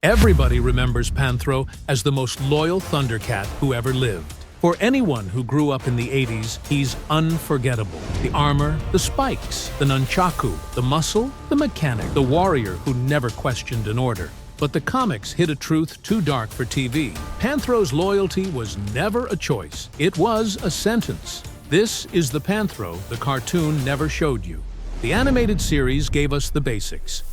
Everybody remembers Panthro as the most loyal ThunderCat who ever lived. For anyone who grew up in the 80s, he's unforgettable. The armor, the spikes, the nunchaku, the muscle, the mechanic, the warrior who never questioned an order. But the comics hid a truth too dark for TV. Panthro's loyalty was never a choice. It was a sentence. This is the Panthro the cartoon never showed you. The animated series gave us the basics.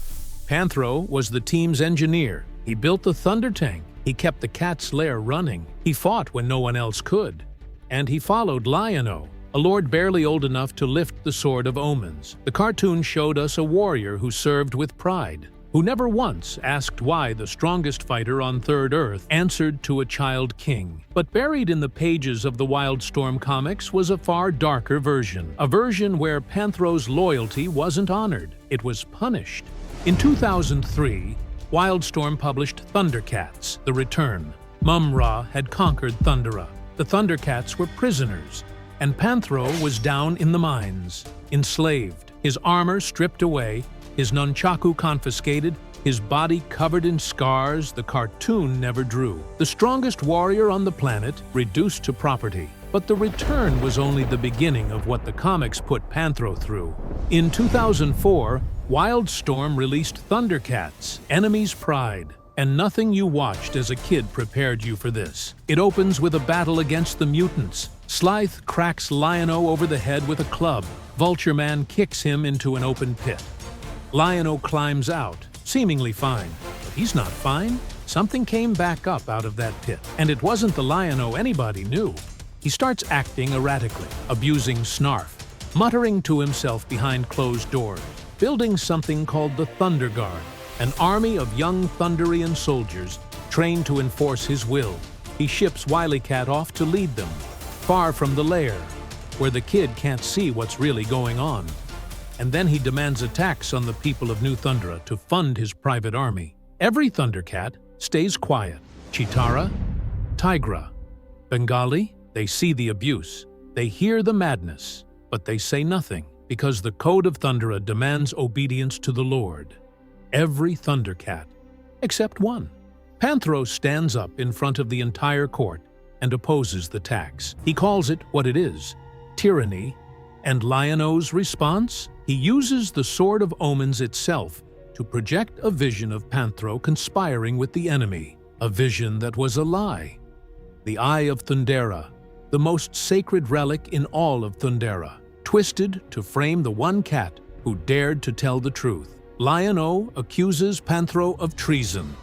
Panthro was the team's engineer. He built the Thundertank. He kept the Cats Lair running. He fought when no one else could. And he followed Lion-O, a lord barely old enough to lift the Sword of Omens. The cartoon showed us a warrior who served with pride, who never once asked why the strongest fighter on Third Earth answered to a child king. But buried in the pages of the Wildstorm comics was a far darker version, a version where Panthro's loyalty wasn't honored, it was punished. In 2003, Wildstorm published ThunderCats: The Return. Mumm-Ra had conquered Thundera. The ThunderCats were prisoners, and Panthro was down in the mines, enslaved, his armor stripped away, his nunchaku confiscated, his body covered in scars the cartoon never drew. The strongest warrior on the planet reduced to property. But the return was only the beginning of what the comics put Panthro through. In 2004, Wildstorm released ThunderCats: Enemy's Pride. And nothing you watched as a kid prepared you for this. It opens with a battle against the mutants. Slythe cracks Lion-O over the head with a club. Vulture Man kicks him into an open pit. Lion-O climbs out, seemingly fine. But he's not fine. Something came back up out of that pit. And it wasn't the Lion-O anybody knew. He starts acting erratically, abusing Snarf, muttering to himself behind closed doors, building something called the Thunder Guard, an army of young Thunderian soldiers trained to enforce his will. He ships WilyCat off to lead them, far from the lair, where the kid can't see what's really going on. And then he demands attacks on the people of New Thundera to fund his private army. Every ThunderCat stays quiet. Cheetara, Tigra, Bengali, they see the abuse, they hear the madness, but they say nothing, because the Code of Thundera demands obedience to the Lord. Every ThunderCat, except one. Panthro stands up in front of the entire court and opposes the tax. He calls it what it is, tyranny, and Lion-O's response? He uses the Sword of Omens itself to project a vision of Panthro conspiring with the enemy, a vision that was a lie. The Eye of Thundera, the most sacred relic in all of Thundera, twisted to frame the one cat who dared to tell the truth. Lion-O accuses Panthro of treason,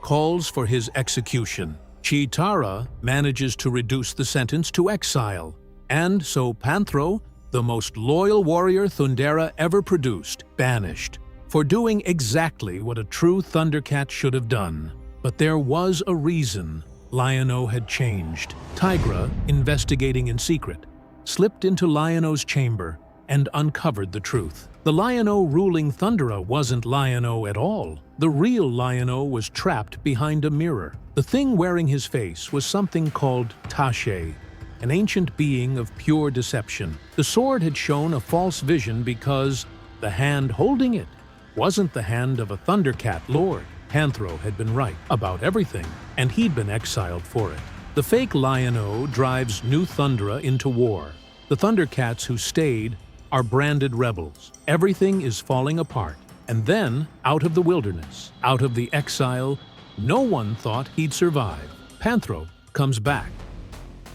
calls for his execution. Cheetara manages to reduce the sentence to exile, and so Panthro, the most loyal warrior Thundera ever produced, banished, for doing exactly what a true ThunderCat should have done. But there was a reason Lion-O had changed. Tigra, investigating in secret, slipped into Lion-O's chamber and uncovered the truth. The Lion-O ruling Thundera wasn't Lion-O at all. The real Lion-O was trapped behind a mirror. The thing wearing his face was something called Tashe, an ancient being of pure deception. The sword had shown a false vision because the hand holding it wasn't the hand of a ThunderCat lord. Panthro had been right about everything, and he'd been exiled for it. The fake Lion-O drives New Thundera into war. The ThunderCats who stayed are branded rebels. Everything is falling apart. And then, out of the wilderness, out of the exile, no one thought he'd survive. Panthro comes back.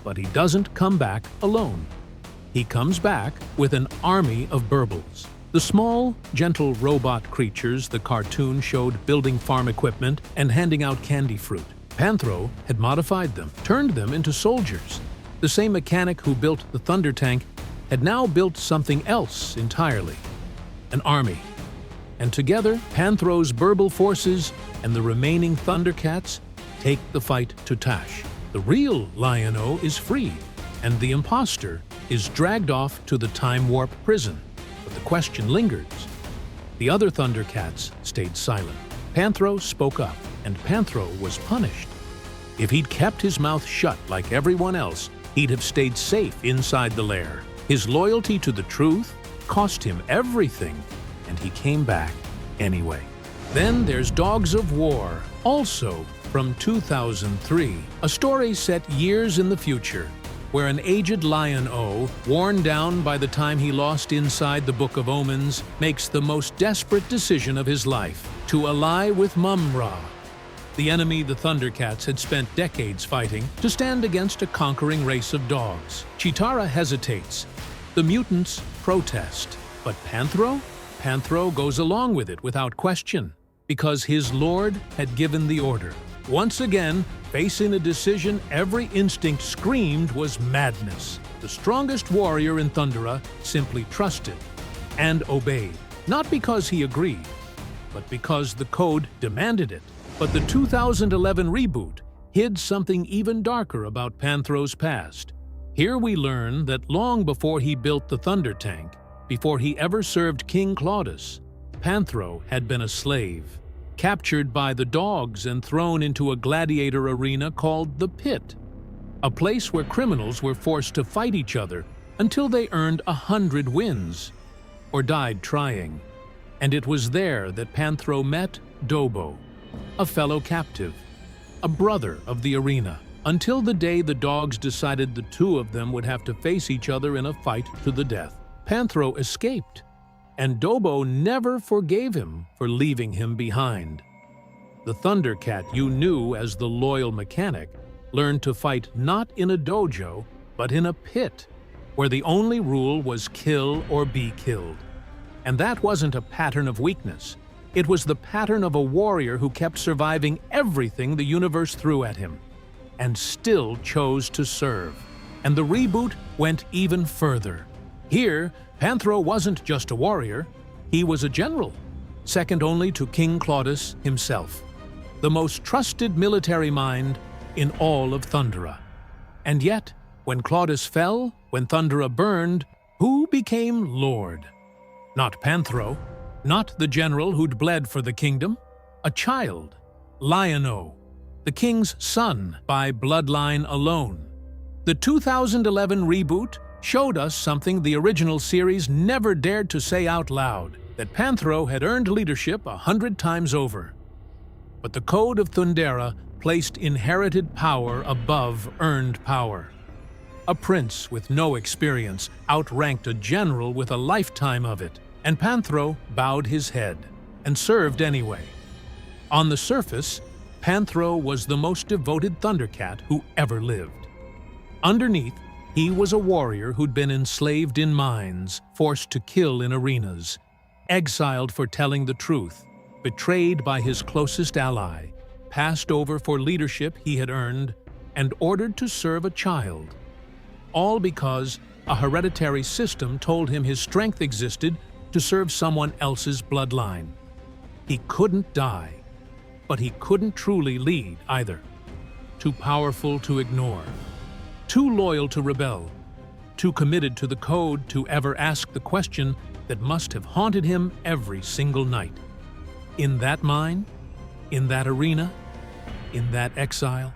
But he doesn't come back alone. He comes back with an army of Berbils. The small, gentle robot creatures the cartoon showed building farm equipment and handing out candy fruit. Panthro had modified them, turned them into soldiers. The same mechanic who built the Thundertank had now built something else entirely, an army. And together, Panthro's Berbil forces and the remaining ThunderCats take the fight to Tash. The real Lion-O is freed, and the imposter is dragged off to the Time Warp prison. But the question lingers. The other ThunderCats stayed silent. Panthro spoke up, and Panthro was punished. If he'd kept his mouth shut like everyone else, he'd have stayed safe inside the lair. His loyalty to the truth cost him everything, and he came back anyway. Then there's Dogs of War, also from 2003, a story set years in the future, where an aged lion-o, worn down by the time he lost inside the Book of Omens, makes the most desperate decision of his life, to ally with Mumm-Ra, the enemy the ThunderCats had spent decades fighting, to stand against a conquering race of dogs. Cheetara hesitates. The mutants protest. But Panthro? Panthro goes along with it without question, because his lord had given the order. Once again, facing a decision every instinct screamed was madness. The strongest warrior in Thundera simply trusted and obeyed, not because he agreed, but because the code demanded it. But the 2011 reboot hid something even darker about Panthro's past. Here we learn that long before he built the Thundertank, before he ever served King Claudius, Panthro had been a slave, captured by the dogs and thrown into a gladiator arena called the Pit, a place where criminals were forced to fight each other until they earned 100 wins, or died trying. And it was there that Panthro met Dobo, a fellow captive, a brother of the arena, until the day the dogs decided the two of them would have to face each other in a fight to the death. Panthro escaped, and Dobo never forgave him for leaving him behind. The ThunderCat you knew as the loyal mechanic learned to fight not in a dojo, but in a pit, where the only rule was kill or be killed. And that wasn't a pattern of weakness. It was the pattern of a warrior who kept surviving everything the universe threw at him, and still chose to serve. And the reboot went even further. Here, Panthro wasn't just a warrior, he was a general, second only to King Claudius himself, the most trusted military mind in all of Thundera. And yet, when Claudius fell, when Thundera burned, who became Lord? Not Panthro, not the general who'd bled for the kingdom, a child, Lion-O, the king's son by bloodline alone. The 2011 reboot showed us something the original series never dared to say out loud, that Panthro had earned leadership 100 times over. But the code of Thundera placed inherited power above earned power. A prince with no experience outranked a general with a lifetime of it, and Panthro bowed his head and served anyway. On the surface, Panthro was the most devoted ThunderCat who ever lived. Underneath, he was a warrior who'd been enslaved in mines, forced to kill in arenas, exiled for telling the truth, betrayed by his closest ally, passed over for leadership he had earned, and ordered to serve a child. All because a hereditary system told him his strength existed to serve someone else's bloodline. He couldn't die, but he couldn't truly lead either. Too powerful to ignore, too loyal to rebel, too committed to the code to ever ask the question that must have haunted him every single night. In that mine? In that arena? In that exile?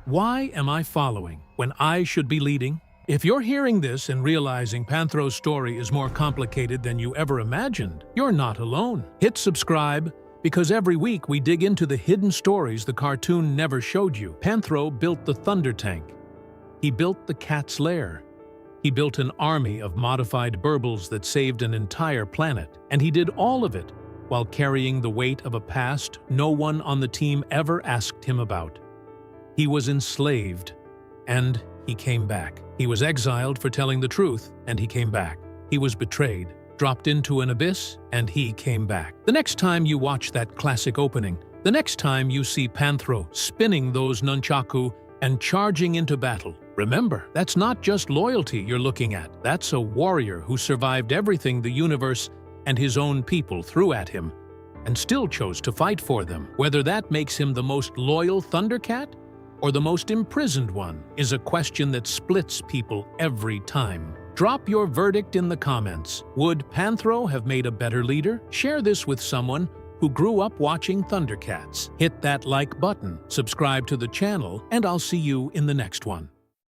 Why am I following when I should be leading? If you're hearing this and realizing Panthro's story is more complicated than you ever imagined, you're not alone. Hit subscribe, because every week we dig into the hidden stories the cartoon never showed you. Panthro built the Thundertank. He built the Cats Lair. He built an army of modified Berbils that saved an entire planet. And he did all of it while carrying the weight of a past no one on the team ever asked him about. He was enslaved, and he came back. He was exiled for telling the truth, and he came back. He was betrayed, dropped into an abyss, and he came back. The next time you watch that classic opening, the next time you see Panthro spinning those nunchaku and charging into battle, remember, that's not just loyalty you're looking at. That's a warrior who survived everything the universe and his own people threw at him, and still chose to fight for them. Whether that makes him the most loyal ThunderCat or the most imprisoned one is a question that splits people every time. Drop your verdict in the comments. Would Panthro have made a better leader? Share this with someone who grew up watching ThunderCats. Hit that like button, subscribe to the channel, and I'll see you in the next one.